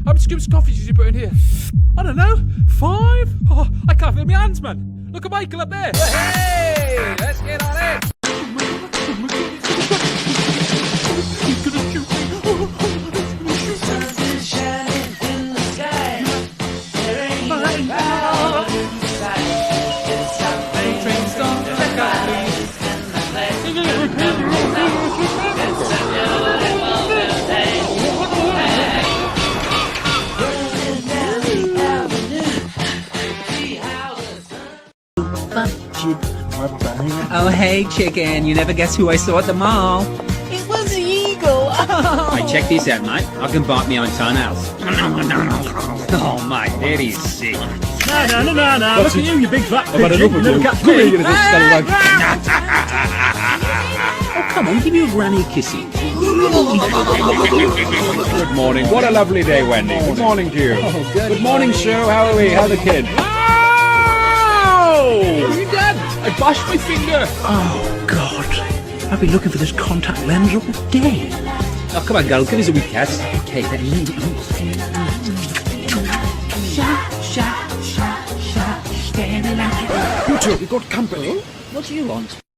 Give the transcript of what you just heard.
How many scoops of coffee did you put in here? I don't know. 5? Oh, I can't feel my hands, man. Look at Michael up there. Hey, let's get on it. He's gonna shoot me. Sun is shining in the sky. There ain't no cloud in sight. It's a big Train stop, check out, please. in the place. It's a beautiful day. Rolling down the avenue. See how the sun. Oh, hey, chicken. You never guess who I saw at the mall. It was Eagle. Oh. Hey, check this out, mate. I can bite my own toenails. Oh, mate, that is sick. No. Look at you big fat I've had enough of you. Come here, you little scallywag. Oh, come on, give me a granny kissy. Good morning. What a lovely day, Wendy. Good morning to you. Oh, Good morning, Sue. How are we? How are the kids? Oh! You dad? I bashed my finger. Oh, God. I've been looking for this contact lens all day. Oh, come on, girl. Give us a wee kiss. Okay, then. Standing out. You two, you got company. What do you want?